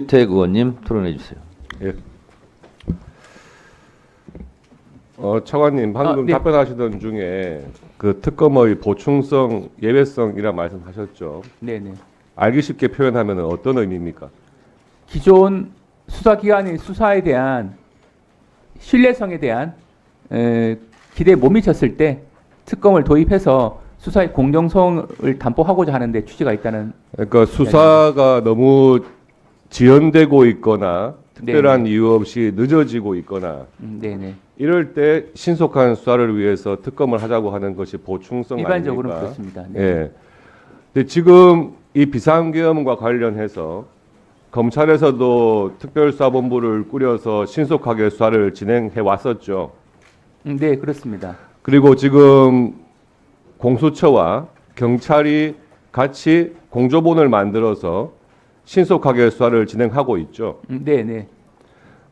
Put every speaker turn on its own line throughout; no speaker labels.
김태gue 의원님 토론해 주세요.
예. 차관님 방금
네.
답변하시던 중에 그 특검의 보충성, 예외성이라 말씀하셨죠.
네네.
알기 쉽게 표현하면 어떤 의미입니까?
기존 수사기관의 수사에 대한 신뢰성에 대한 기대에 못 미쳤을 때 특검을 도입해서 수사의 공정성을 담보하고자 하는데 취지가 있다는.
그러니까 수사가 너무 지연되고 있거나 특별한 이유 없이 늦어지고 있거나
네네.
이럴 때 신속한 수사를 위해서 특검을 하자고 하는 것이 보충성
일반적으로는
아닙니까?
그렇습니다. 네.
예. 근데 지금 이 비상계엄과 관련해서 검찰에서도 특별수사본부를 꾸려서 신속하게 수사를 진행해 왔었죠.
네, 그렇습니다.
그리고 지금 공수처와 경찰이 같이 공조본을 만들어서 신속하게 수사를 진행하고 있죠.
네네.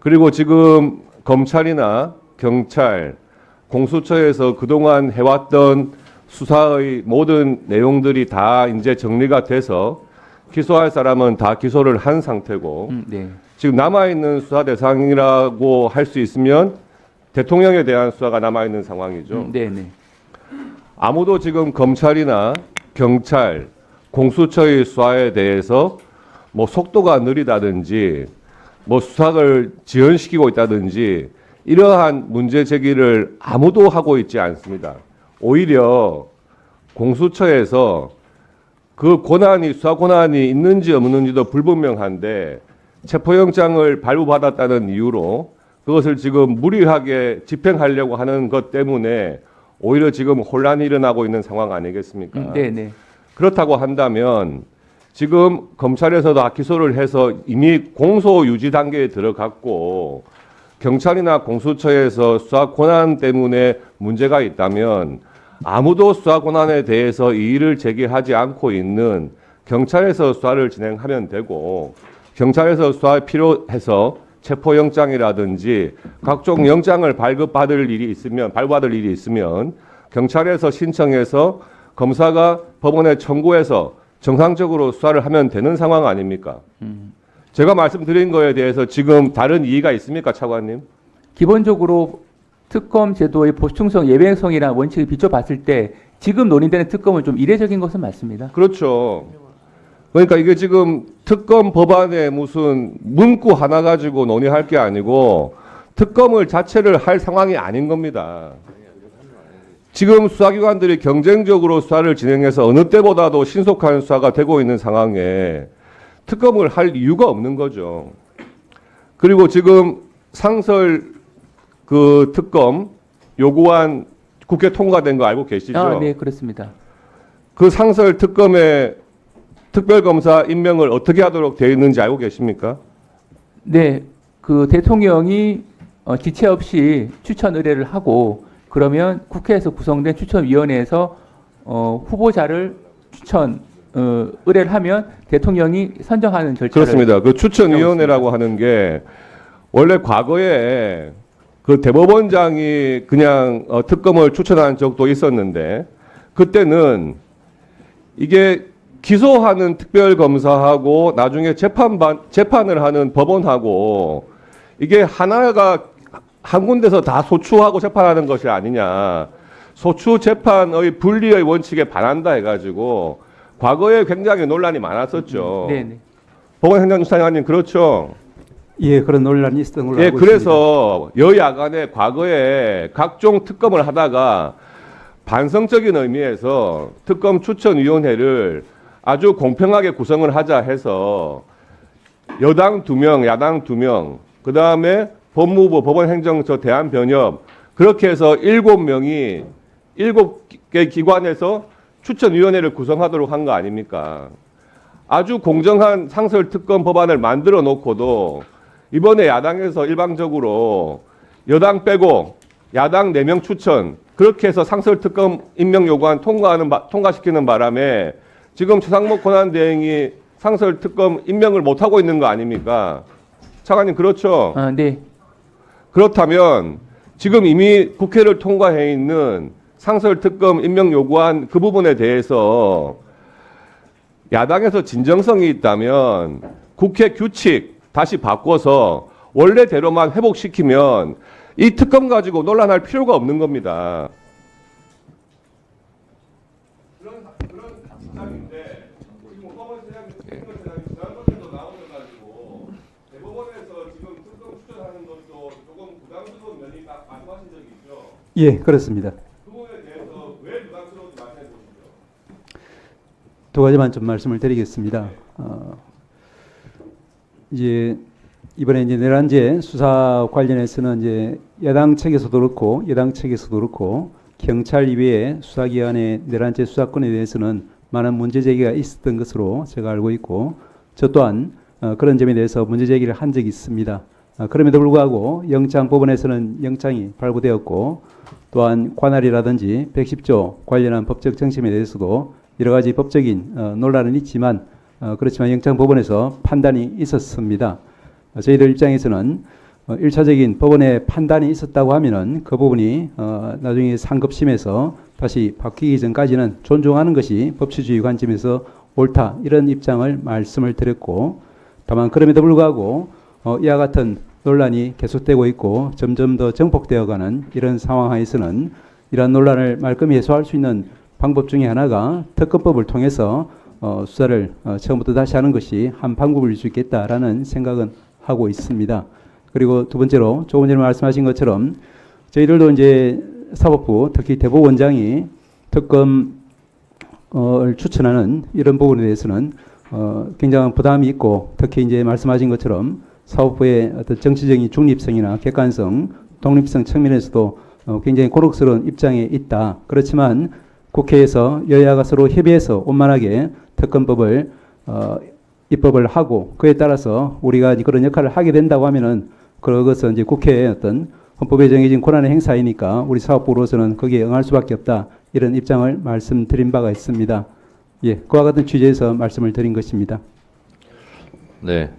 그리고 지금 검찰이나 경찰, 공수처에서 그동안 해왔던 수사의 모든 내용들이 다 이제 정리가 돼서 기소할 사람은 다 기소를 한 상태고
네.
지금 남아있는 수사 대상이라고 할 수 있으면 대통령에 대한 수사가 남아있는 상황이죠.
네네.
아무도 지금 검찰이나 경찰, 공수처의 수사에 대해서 뭐 속도가 느리다든지 뭐 수사를 지연시키고 있다든지 이러한 문제 제기를 아무도 하고 있지 않습니다. 오히려 공수처에서 그 권한이 수사 권한이 있는지 없는지도 불분명한데 체포영장을 발부받았다는 이유로 그것을 지금 무리하게 집행하려고 하는 것 때문에 오히려 지금 혼란이 일어나고 있는 상황 아니겠습니까?
네네.
그렇다고 한다면 지금 검찰에서도 다 기소를 해서 이미 공소 유지 단계에 들어갔고 경찰이나 공수처에서 수사 권한 때문에 문제가 있다면 아무도 수사 권한에 대해서 이의를 제기하지 않고 있는 경찰에서 수사를 진행하면 되고 경찰에서 수사에 필요해서 체포영장이라든지 각종 영장을 발급받을 일이 있으면 경찰에서 신청해서 검사가 법원에 청구해서 정상적으로 수사를 하면 되는 상황 아닙니까? 제가 말씀드린 거에 대해서 지금 다른 이의가 있습니까, 차관님?
기본적으로 특검 제도의 보충성, 예외성이라는 원칙을 비춰봤을 때 지금 논의되는 특검은 좀 이례적인 것은 맞습니다.
그렇죠. 그러니까 이게 지금 특검 법안에 무슨 문구 하나 가지고 논의할 게 아니고 특검을 자체를 할 상황이 아닌 겁니다. 지금 수사기관들이 경쟁적으로 수사를 진행해서 어느 때보다도 신속한 수사가 되고 있는 상황에 특검을 할 이유가 없는 거죠. 그리고 지금 상설 그 특검 요구안 국회 통과된 거 알고 계시죠?
네, 그렇습니다.
그 상설 특검의 특별검사 임명을 어떻게 하도록 되어 있는지 알고 계십니까?
네, 그 대통령이 지체 없이 추천 의뢰를 하고 그러면 국회에서 구성된 추천위원회에서 후보자를 추천 의뢰를 하면 대통령이 선정하는 절차를.
그렇습니다. 그 추천위원회라고 하는 게 원래 과거에 그 대법원장이 그냥 특검을 추천한 적도 있었는데 그때는 이게 기소하는 특별검사하고 나중에 재판을 하는 법원하고 이게 하나가 한 군데서 다 소추하고 재판하는 것이 아니냐. 소추 재판의 분리의 원칙에 반한다 해가지고 과거에 굉장히 논란이 많았었죠.
네네.
보건행정수사장님 그렇죠?
예, 그런 논란이 있었던 걸로
예,
알고
그래서 여야 간에 과거에 각종 특검을 하다가 반성적인 의미에서 특검 추천위원회를 아주 공평하게 구성을 하자 해서 여당 2명, 야당 2명, 그 다음에 법무부, 법원행정처, 대한변협 그렇게 해서 7명이 7개 기관에서 추천위원회를 구성하도록 한 거 아닙니까? 아주 공정한 상설특검 법안을 만들어 놓고도 이번에 야당에서 일방적으로 여당 빼고 야당 4명 추천 그렇게 해서 상설특검 임명 요구안 통과시키는 바람에 지금 최상목 권한대행이 상설특검 임명을 못하고 있는 거 아닙니까? 차관님 그렇죠?
네.
그렇다면 지금 이미 국회를 통과해 있는 상설특검 임명 요구안 그 부분에 대해서 야당에서 진정성이 있다면 국회 규칙 다시 바꿔서 원래대로만 회복시키면 이 특검 가지고 논란할 필요가 없는 겁니다. 그런 시장인데 지금 법원세장이 지난번에도 나오셔가지고 대법원에서 지금 특검 추천하는 것도 조금 부담스러운 면이 딱 말씀하신 적이 있죠.
예, 그렇습니다.
그 부분에 대해서 왜 부담스러운지 말씀해 보시죠.
두 가지만 좀 말씀을 드리겠습니다. 이제 이번에 이제 내란죄 수사 관련해서는 이제 야당 측에서도 그렇고 여당 측에서도 그렇고 경찰 이외의 수사기관의 내란죄 수사권에 대해서는 많은 문제 제기가 있었던 것으로 제가 알고 있고 저 또한 그런 점에 대해서 문제 제기를 한 적이 있습니다. 그럼에도 불구하고 영장법원에서는 영장이 발부되었고 또한 관할이라든지 110조 관련한 법적 정심에 대해서도 여러 가지 법적인 논란은 있지만 그렇지만 영장법원에서 판단이 있었습니다. 저희들 입장에서는 1차적인 법원의 판단이 있었다고 하면은 그 부분이 나중에 상급심에서 다시 바뀌기 전까지는 존중하는 것이 법치주의 관점에서 옳다 이런 입장을 말씀을 드렸고 다만 그럼에도 불구하고 이와 같은 논란이 계속되고 있고 점점 더 정폭되어가는 이런 상황하에서는 이러한 논란을 말끔히 해소할 수 있는 방법 중에 하나가 특검법을 통해서 수사를 처음부터 다시 하는 것이 한 방법일 수 있겠다라는 생각은 하고 있습니다. 그리고 두 번째로 조금 전에 말씀하신 것처럼 저희들도 이제 사법부 특히 대법원장이 특검을 추천하는 이런 부분에 대해서는 굉장한 부담이 있고 특히 이제 말씀하신 것처럼 사법부의 어떤 정치적인 중립성이나 객관성, 독립성 측면에서도 굉장히 곤혹스러운 입장에 있다. 그렇지만 국회에서 여야가 서로 협의해서 원만하게 특검법을 입법을 하고 그에 따라서 우리가 그런 역할을 하게 된다고 하면은 그것은 이제 국회의 어떤 헌법에 정해진 권한의 행사이니까 우리 사법부로서는 거기에 응할 수밖에 없다 이런 입장을 말씀드린 바가 있습니다. 예, 그와 같은 취지에서 말씀을 드린 것입니다.
네.